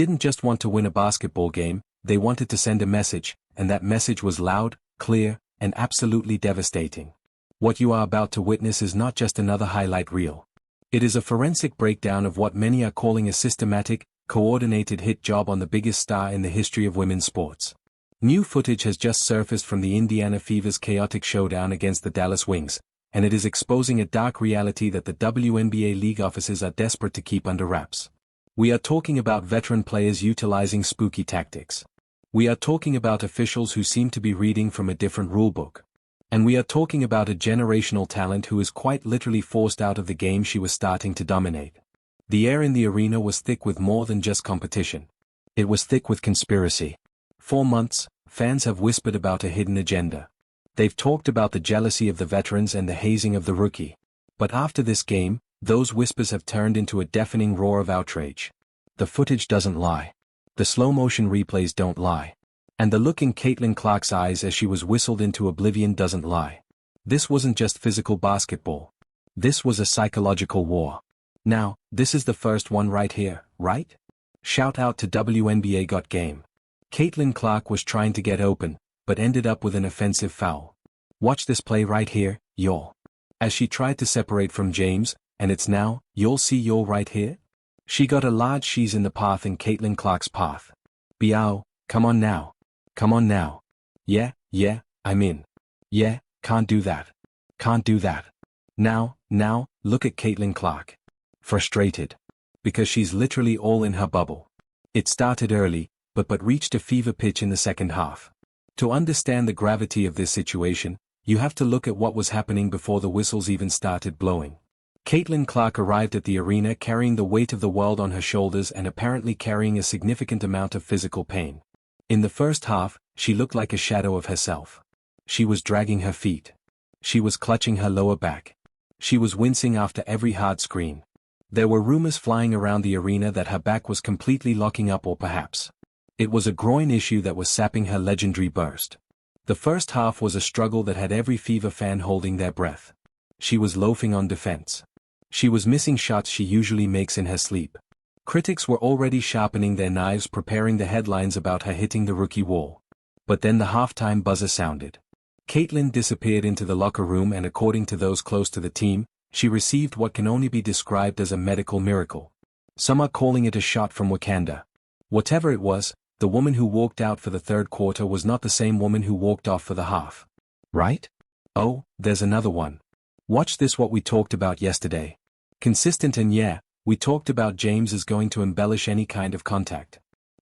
didn't just want to win a basketball game, they wanted to send a message, and that message was loud, clear, and absolutely devastating. What you are about to witness is not just another highlight reel. It is a forensic breakdown of what many are calling a systematic, coordinated hit job on the biggest star in the history of women's sports. New footage has just surfaced from the Indiana Fever's chaotic showdown against the Dallas Wings, and it is exposing a dark reality that the WNBA league offices are desperate to keep under wraps. We are talking about veteran players utilizing spooky tactics. We are talking about officials who seem to be reading from a different rulebook. And we are talking about a generational talent who is quite literally forced out of the game she was starting to dominate. The air in the arena was thick with more than just competition. It was thick with conspiracy. For months, fans have whispered about a hidden agenda. They've talked about the jealousy of the veterans and the hazing of the rookie. But after this game, those whispers have turned into a deafening roar of outrage. The footage doesn't lie. The slow-motion replays don't lie. And the look in Caitlin Clark's eyes as she was whistled into oblivion doesn't lie. This wasn't just physical basketball. This was a psychological war. Now, this is the first one right here, right? Shout out to WNBA Got Game. Caitlin Clark was trying to get open, but ended up with an offensive foul. Watch this play right here, y'all. As she tried to separate from James, and it's now, you'll see y'all right here? She got a large she's in the path in Caitlin Clark's path. Biao, come on now. Come on now. Yeah, I'm in. Yeah, can't do that. Can't do that. Now, look at Caitlin Clark. Frustrated. Because she's literally all in her bubble. It started early, but reached a fever pitch in the second half. To understand the gravity of this situation, you have to look at what was happening before the whistles even started blowing. Caitlin Clark arrived at the arena carrying the weight of the world on her shoulders and apparently carrying a significant amount of physical pain. In the first half, she looked like a shadow of herself. She was dragging her feet. She was clutching her lower back. She was wincing after every hard screen. There were rumors flying around the arena that her back was completely locking up, or perhaps it was a groin issue that was sapping her legendary burst. The first half was a struggle that had every Fever fan holding their breath. She was loafing on defense. She was missing shots she usually makes in her sleep. Critics were already sharpening their knives, preparing the headlines about her hitting the rookie wall. But then the halftime buzzer sounded. Caitlin disappeared into the locker room, and according to those close to the team, she received what can only be described as a medical miracle. Some are calling it a shot from Wakanda. Whatever it was, the woman who walked out for the third quarter was not the same woman who walked off for the half. Right? Oh, there's another one. Watch this. What we talked about yesterday. Consistent, and yeah, we talked about James is going to embellish any kind of contact.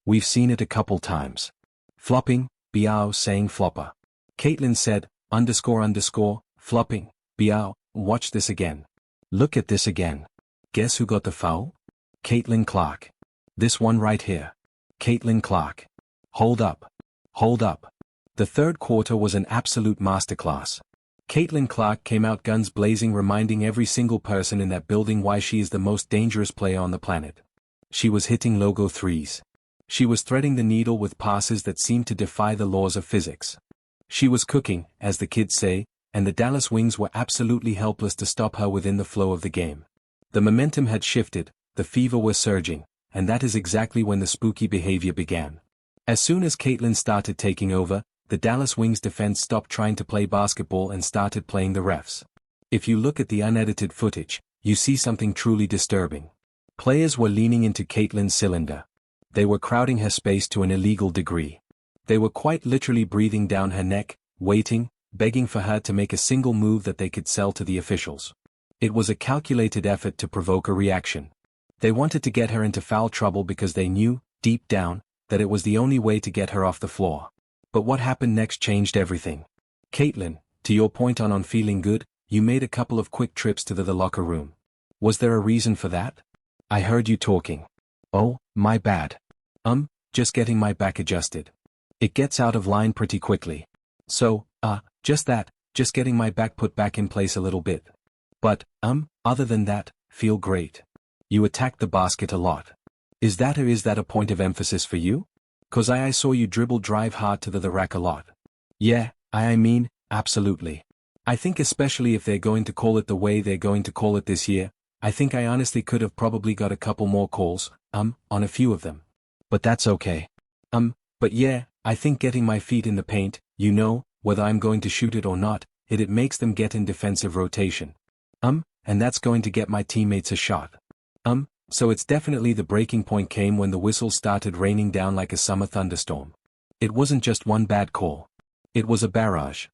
We've seen it a couple times. Flopping, Biao saying flopper. Caitlin said, __, flopping, Biao, watch this again. Look at this again. Guess who got the foul? Caitlin Clark. This one right here. Caitlin Clark. Hold up. Hold up. The third quarter was an absolute masterclass. Caitlin Clark came out guns blazing, reminding every single person in that building why she is the most dangerous player on the planet. She was hitting logo threes. She was threading the needle with passes that seemed to defy the laws of physics. She was cooking, as the kids say, and the Dallas Wings were absolutely helpless to stop her within the flow of the game. The momentum had shifted, the Fever were surging, and that is exactly when the spooky behavior began. As soon as Caitlin started taking over, the Dallas Wings defense stopped trying to play basketball and started playing the refs. If you look at the unedited footage, you see something truly disturbing. Players were leaning into Caitlin's cylinder. They were crowding her space to an illegal degree. They were quite literally breathing down her neck, waiting, begging for her to make a single move that they could sell to the officials. It was a calculated effort to provoke a reaction. They wanted to get her into foul trouble because they knew, deep down, that it was the only way to get her off the floor. But what happened next changed everything. Caitlin, to your point on feeling good, you made a couple of quick trips to the locker room. Was there a reason for that? I heard you talking. Oh, my bad. Just getting my back adjusted. It gets out of line pretty quickly. So, just that, just getting my back put back in place a little bit. But, other than that, feel great. You attacked the basket a lot. Is that a point of emphasis for you? 'Cause I saw you dribble drive hard to the rack a lot. Yeah, I mean, absolutely. I think especially if they're going to call it the way they're going to call it this year, I think I honestly could have probably got a couple more calls, on a few of them. But that's okay. But yeah, I think getting my feet in the paint, whether I'm going to shoot it or not, it makes them get in defensive rotation. And that's going to get my teammates a shot. So it's definitely the breaking point came when the whistles started raining down like a summer thunderstorm. It wasn't just one bad call. It was a barrage.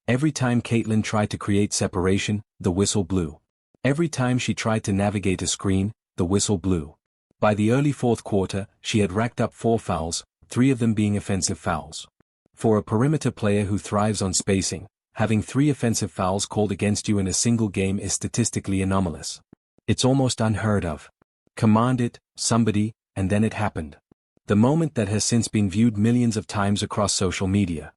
Every time Caitlin tried to create separation, the whistle blew. Every time she tried to navigate a screen, the whistle blew. By the early fourth quarter, she had racked up 4 fouls, 3 of them being offensive fouls. For a perimeter player who thrives on spacing, having 3 offensive fouls called against you in a single game is statistically anomalous. It's almost unheard of. Command it, somebody, and then it happened. The moment that has since been viewed millions of times across social media.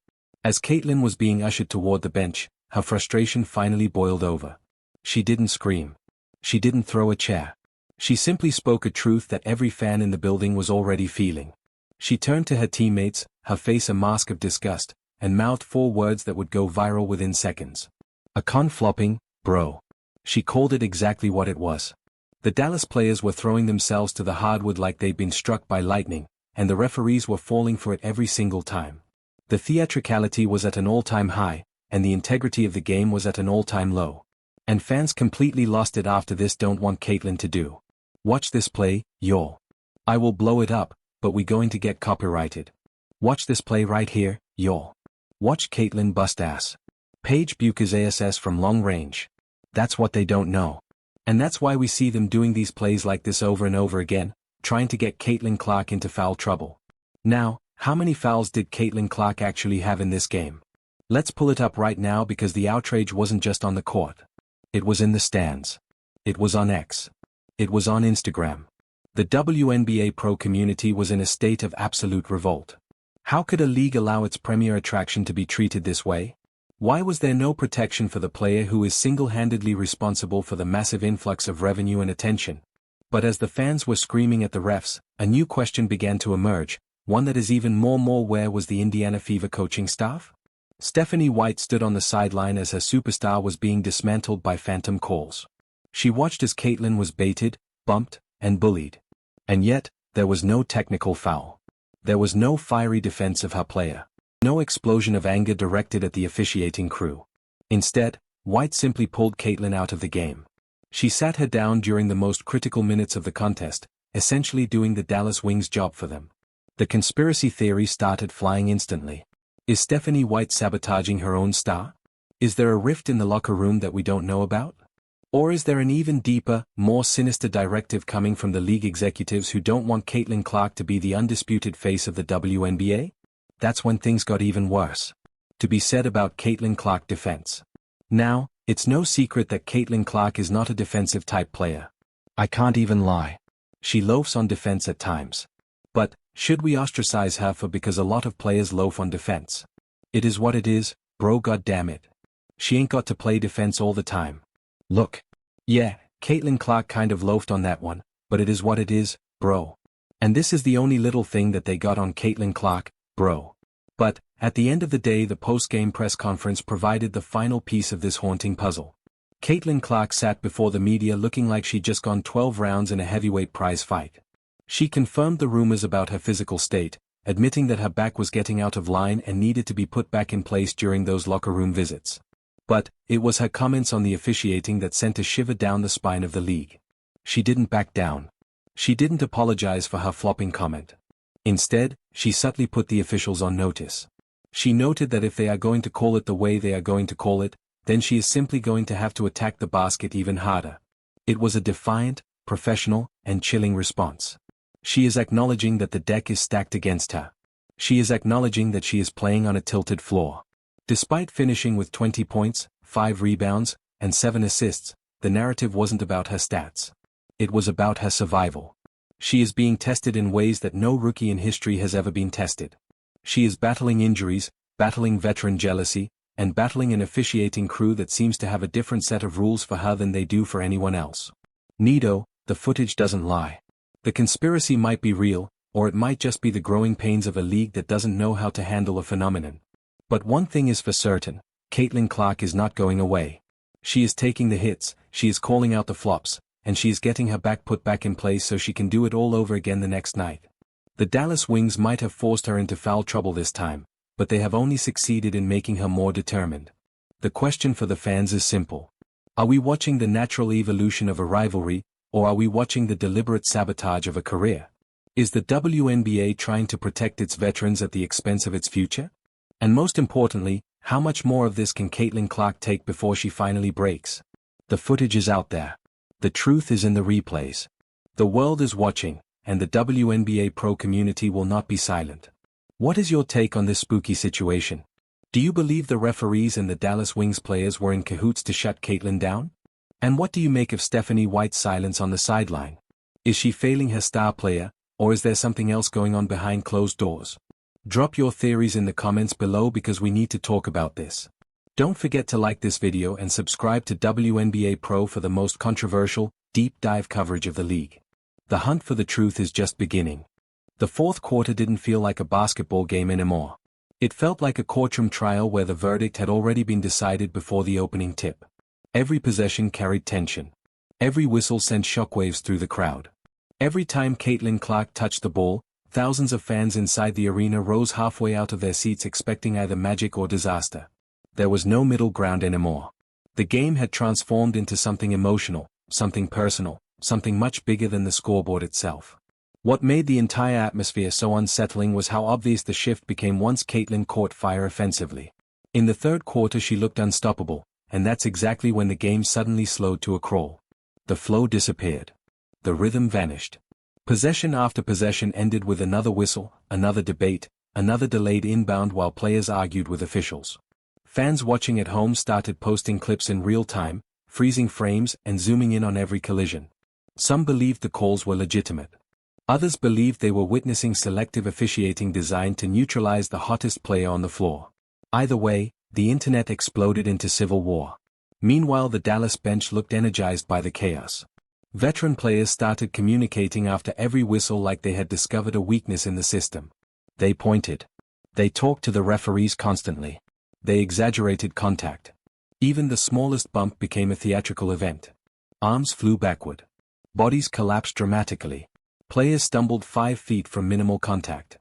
As Caitlin was being ushered toward the bench, her frustration finally boiled over. She didn't scream. She didn't throw a chair. She simply spoke a truth that every fan in the building was already feeling. She turned to her teammates, her face a mask of disgust, and mouthed 4 words that would go viral within seconds. A con-flopping, bro. She called it exactly what it was. The Dallas players were throwing themselves to the hardwood like they'd been struck by lightning, and the referees were falling for it every single time. The theatricality was at an all-time high, and the integrity of the game was at an all-time low. And fans completely lost it after this. Don't want Caitlin to do. Watch this play, y'all. I will blow it up, but we going to get copyrighted. Watch this play right here, y'all. Watch Caitlin bust ass. Paige Bucher's ASS from long range. That's what they don't know. And that's why we see them doing these plays like this over and over again, trying to get Caitlin Clark into foul trouble. Now, how many fouls did Caitlin Clark actually have in this game? Let's pull it up right now because the outrage wasn't just on the court. It was in the stands. It was on X. It was on Instagram. The WNBA pro community was in a state of absolute revolt. How could a league allow its premier attraction to be treated this way? Why was there no protection for the player who is single-handedly responsible for the massive influx of revenue and attention? But as the fans were screaming at the refs, a new question began to emerge, one that is even more where was the Indiana Fever coaching staff? Stephanie White stood on the sideline as her superstar was being dismantled by phantom calls. She watched as Caitlin was baited, bumped, and bullied. And yet, there was no technical foul. There was no fiery defense of her player. No explosion of anger directed at the officiating crew. Instead, White simply pulled Caitlin out of the game. She sat her down during the most critical minutes of the contest, essentially doing the Dallas Wings' job for them. The conspiracy theory started flying instantly. Is Stephanie White sabotaging her own star? Is there a rift in the locker room that we don't know about? Or is there an even deeper, more sinister directive coming from the league executives who don't want Caitlin Clark to be the undisputed face of the WNBA? That's when things got even worse. To be said about Caitlin Clark defense. Now, it's no secret that Caitlin Clark is not a defensive type player. I can't even lie. She loafs on defense at times. But, should we ostracize her for because a lot of players loaf on defense? It is what it is, bro, goddammit. She ain't got to play defense all the time. Look. Yeah, Caitlin Clark kind of loafed on that one, but it is what it is, bro. And this is the only little thing that they got on Caitlin Clark, bro. But, at the end of the day, the post-game press conference provided the final piece of this haunting puzzle. Caitlin Clark sat before the media looking like she'd just gone 12 rounds in a heavyweight prize fight. She confirmed the rumors about her physical state, admitting that her back was getting out of line and needed to be put back in place during those locker room visits. But, it was her comments on the officiating that sent a shiver down the spine of the league. She didn't back down. She didn't apologize for her flopping comment. Instead, she subtly put the officials on notice. She noted that if they are going to call it the way they are going to call it, then she is simply going to have to attack the basket even harder. It was a defiant, professional, and chilling response. She is acknowledging that the deck is stacked against her. She is acknowledging that she is playing on a tilted floor. Despite finishing with 20 points, 5 rebounds, and 7 assists, the narrative wasn't about her stats. It was about her survival. She is being tested in ways that no rookie in history has ever been tested. She is battling injuries, battling veteran jealousy, and battling an officiating crew that seems to have a different set of rules for her than they do for anyone else. Nido, the footage doesn't lie. The conspiracy might be real, or it might just be the growing pains of a league that doesn't know how to handle a phenomenon. But one thing is for certain, Caitlin Clark is not going away. She is taking the hits, she is calling out the flops, and she is getting her back put back in place so she can do it all over again the next night. The Dallas Wings might have forced her into foul trouble this time, but they have only succeeded in making her more determined. The question for the fans is simple. Are we watching the natural evolution of a rivalry, or are we watching the deliberate sabotage of a career? Is the WNBA trying to protect its veterans at the expense of its future? And most importantly, how much more of this can Caitlin Clark take before she finally breaks? The footage is out there. The truth is in the replays. The world is watching, and the WNBA pro community will not be silent. What is your take on this spooky situation? Do you believe the referees and the Dallas Wings players were in cahoots to shut Caitlin down? And what do you make of Stephanie White's silence on the sideline? Is she failing her star player, or is there something else going on behind closed doors? Drop your theories in the comments below because we need to talk about this. Don't forget to like this video and subscribe to WNBA Pro for the most controversial, deep dive coverage of the league. The hunt for the truth is just beginning. The fourth quarter didn't feel like a basketball game anymore. It felt like a courtroom trial where the verdict had already been decided before the opening tip. Every possession carried tension. Every whistle sent shockwaves through the crowd. Every time Caitlin Clark touched the ball, thousands of fans inside the arena rose halfway out of their seats expecting either magic or disaster. There was no middle ground anymore. The game had transformed into something emotional, something personal, something much bigger than the scoreboard itself. What made the entire atmosphere so unsettling was how obvious the shift became once Caitlin caught fire offensively. In the third quarter she looked unstoppable, and that's exactly when the game suddenly slowed to a crawl. The flow disappeared. The rhythm vanished. Possession after possession ended with another whistle, another debate, another delayed inbound while players argued with officials. Fans watching at home started posting clips in real time, freezing frames and zooming in on every collision. Some believed the calls were legitimate. Others believed they were witnessing selective officiating designed to neutralize the hottest player on the floor. Either way, the internet exploded into civil war. Meanwhile, the Dallas bench looked energized by the chaos. Veteran players started communicating after every whistle like they had discovered a weakness in the system. They pointed. They talked to the referees constantly. They exaggerated contact. Even the smallest bump became a theatrical event. Arms flew backward. Bodies collapsed dramatically. Players stumbled 5 feet from minimal contact.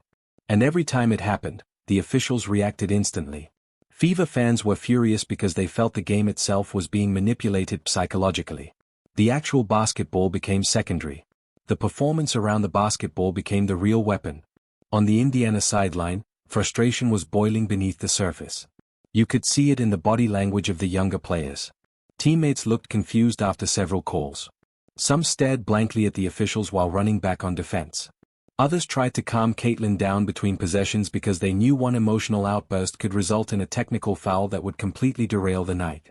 And every time it happened, the officials reacted instantly. Fever fans were furious because they felt the game itself was being manipulated psychologically. The actual basketball became secondary. The performance around the basketball became the real weapon. On the Indiana sideline, frustration was boiling beneath the surface. You could see it in the body language of the younger players. Teammates looked confused after several calls. Some stared blankly at the officials while running back on defense. Others tried to calm Caitlin down between possessions because they knew one emotional outburst could result in a technical foul that would completely derail the night.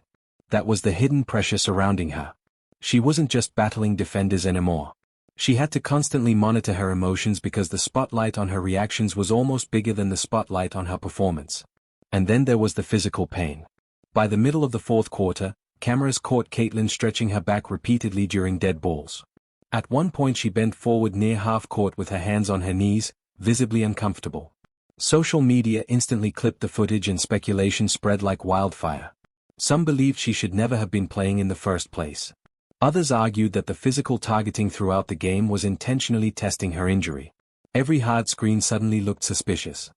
That was the hidden pressure surrounding her. She wasn't just battling defenders anymore. She had to constantly monitor her emotions because the spotlight on her reactions was almost bigger than the spotlight on her performance. And then there was the physical pain. By the middle of the fourth quarter, cameras caught Caitlin stretching her back repeatedly during dead balls. At one point she bent forward near half-court with her hands on her knees, visibly uncomfortable. Social media instantly clipped the footage and speculation spread like wildfire. Some believed she should never have been playing in the first place. Others argued that the physical targeting throughout the game was intentionally testing her injury. Every hard screen suddenly looked suspicious.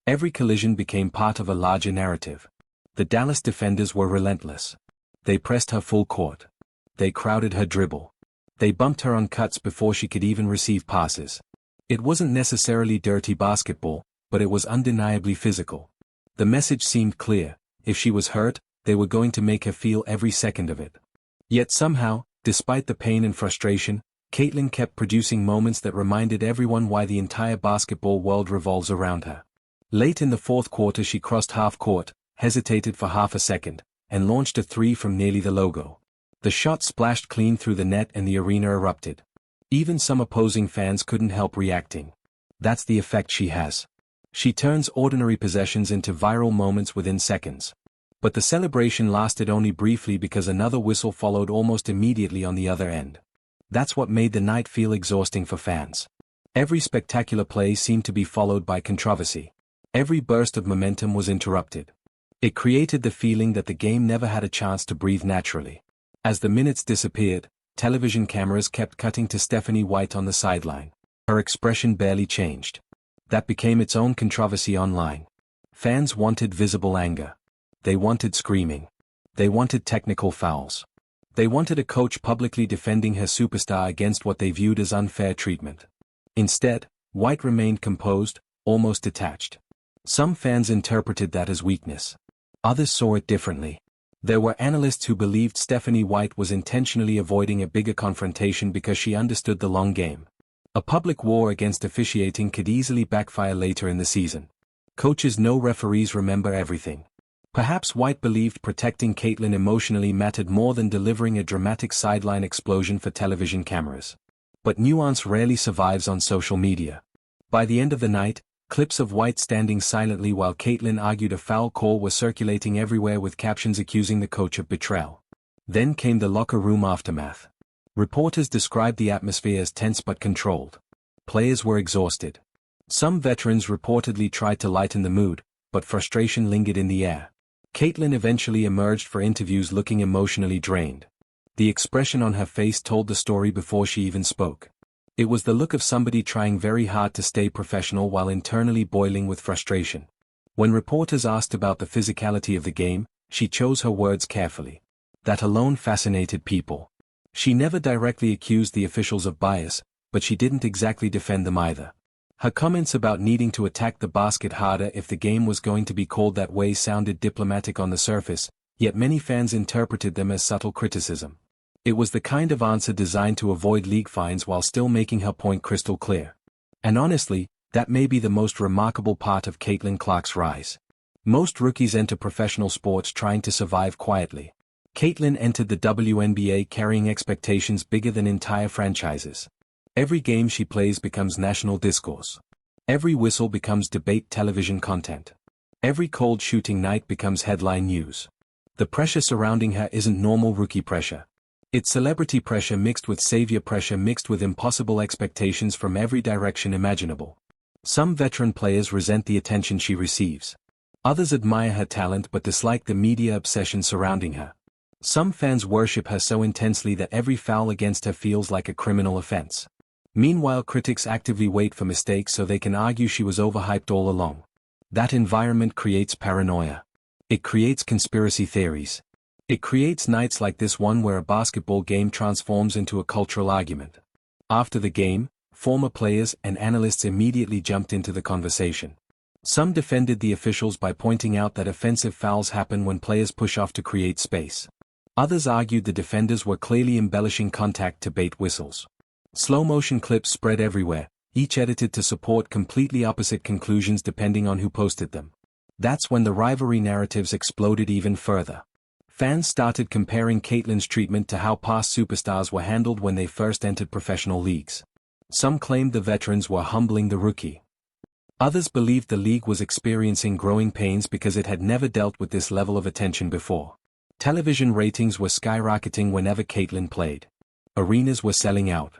Every collision became part of a larger narrative. The Dallas defenders were relentless. They pressed her full court. They crowded her dribble. They bumped her on cuts before she could even receive passes. It wasn't necessarily dirty basketball, but it was undeniably physical. The message seemed clear: if she was hurt, they were going to make her feel every second of it. Yet somehow, despite the pain and frustration, Caitlin kept producing moments that reminded everyone why the entire basketball world revolves around her. Late in the fourth quarter she crossed half court, hesitated for half a second, and launched a three from nearly the logo. The shot splashed clean through the net and the arena erupted. Even some opposing fans couldn't help reacting. That's the effect she has. She turns ordinary possessions into viral moments within seconds. But the celebration lasted only briefly because another whistle followed almost immediately on the other end. That's what made the night feel exhausting for fans. Every spectacular play seemed to be followed by controversy. Every burst of momentum was interrupted. It created the feeling that the game never had a chance to breathe naturally. As the minutes disappeared, television cameras kept cutting to Stephanie White on the sideline. Her expression barely changed. That became its own controversy online. Fans wanted visible anger. They wanted screaming. They wanted technical fouls. They wanted a coach publicly defending her superstar against what they viewed as unfair treatment. Instead, White remained composed, almost detached. Some fans interpreted that as weakness. Others saw it differently. There were analysts who believed Stephanie White was intentionally avoiding a bigger confrontation because she understood the long game. A public war against officiating could easily backfire later in the season. Coaches know referees remember everything. Perhaps White believed protecting Caitlyn emotionally mattered more than delivering a dramatic sideline explosion for television cameras. But nuance rarely survives on social media. By the end of the night, clips of White standing silently while Caitlyn argued a foul call were circulating everywhere with captions accusing the coach of betrayal. Then came the locker room aftermath. Reporters described the atmosphere as tense but controlled. Players were exhausted. Some veterans reportedly tried to lighten the mood, but frustration lingered in the air. Caitlyn eventually emerged for interviews looking emotionally drained. The expression on her face told the story before she even spoke. It was the look of somebody trying very hard to stay professional while internally boiling with frustration. When reporters asked about the physicality of the game, she chose her words carefully. That alone fascinated people. She never directly accused the officials of bias, but she didn't exactly defend them either. Her comments about needing to attack the basket harder if the game was going to be called that way sounded diplomatic on the surface, yet many fans interpreted them as subtle criticism. It was the kind of answer designed to avoid league fines while still making her point crystal clear. And honestly, that may be the most remarkable part of Caitlin Clark's rise. Most rookies enter professional sports trying to survive quietly. Caitlin entered the WNBA carrying expectations bigger than entire franchises. Every game she plays becomes national discourse. Every whistle becomes debate television content. Every cold shooting night becomes headline news. The pressure surrounding her isn't normal rookie pressure. It's celebrity pressure mixed with savior pressure mixed with impossible expectations from every direction imaginable. Some veteran players resent the attention she receives. Others admire her talent but dislike the media obsession surrounding her. Some fans worship her so intensely that every foul against her feels like a criminal offense. Meanwhile, critics actively wait for mistakes so they can argue she was overhyped all along. That environment creates paranoia. It creates conspiracy theories. It creates nights like this one where a basketball game transforms into a cultural argument. After the game, former players and analysts immediately jumped into the conversation. Some defended the officials by pointing out that offensive fouls happen when players push off to create space. Others argued the defenders were clearly embellishing contact to bait whistles. Slow-motion clips spread everywhere, each edited to support completely opposite conclusions depending on who posted them. That's when the rivalry narratives exploded even further. Fans started comparing Caitlyn's treatment to how past superstars were handled when they first entered professional leagues. Some claimed the veterans were humbling the rookie. Others believed the league was experiencing growing pains because it had never dealt with this level of attention before. Television ratings were skyrocketing whenever Caitlyn played. Arenas were selling out.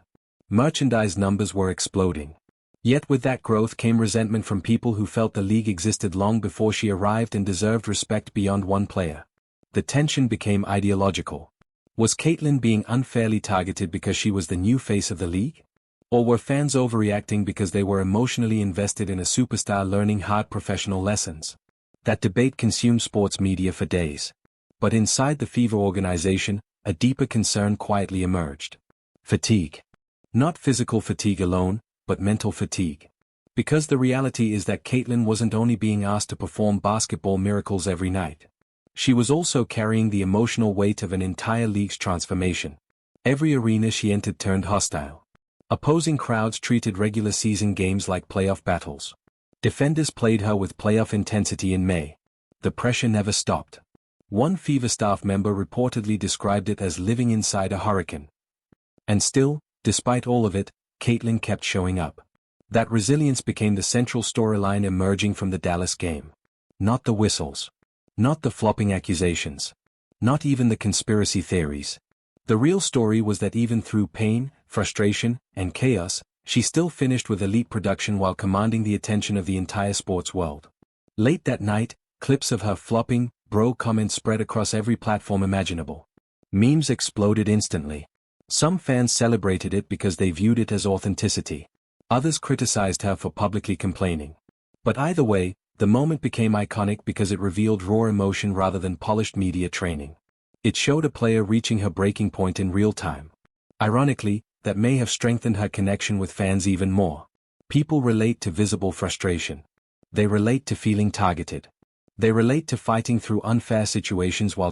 Merchandise numbers were exploding. Yet with that growth came resentment from people who felt the league existed long before she arrived and deserved respect beyond one player. The tension became ideological. Was Caitlyn being unfairly targeted because she was the new face of the league? Or were fans overreacting because they were emotionally invested in a superstar learning hard professional lessons? That debate consumed sports media for days. But inside the Fever organization, a deeper concern quietly emerged. Fatigue. Not physical fatigue alone, but mental fatigue. Because the reality is that Caitlyn wasn't only being asked to perform basketball miracles every night. She was also carrying the emotional weight of an entire league's transformation. Every arena she entered turned hostile. Opposing crowds treated regular season games like playoff battles. Defenders played her with playoff intensity in May. The pressure never stopped. One Fever staff member reportedly described it as living inside a hurricane. And still, despite all of it, Caitlyn kept showing up. That resilience became the central storyline emerging from the Dallas game. Not the whistles. Not the flopping accusations. Not even the conspiracy theories. The real story was that even through pain, frustration, and chaos, she still finished with elite production while commanding the attention of the entire sports world. Late that night, clips of her flopping, bro comments spread across every platform imaginable. Memes exploded instantly. Some fans celebrated it because they viewed it as authenticity. Others criticized her for publicly complaining. But either way, the moment became iconic because it revealed raw emotion rather than polished media training. It showed a player reaching her breaking point in real time. Ironically, that may have strengthened her connection with fans even more. People relate to visible frustration. They relate to feeling targeted. They relate to fighting through unfair situations while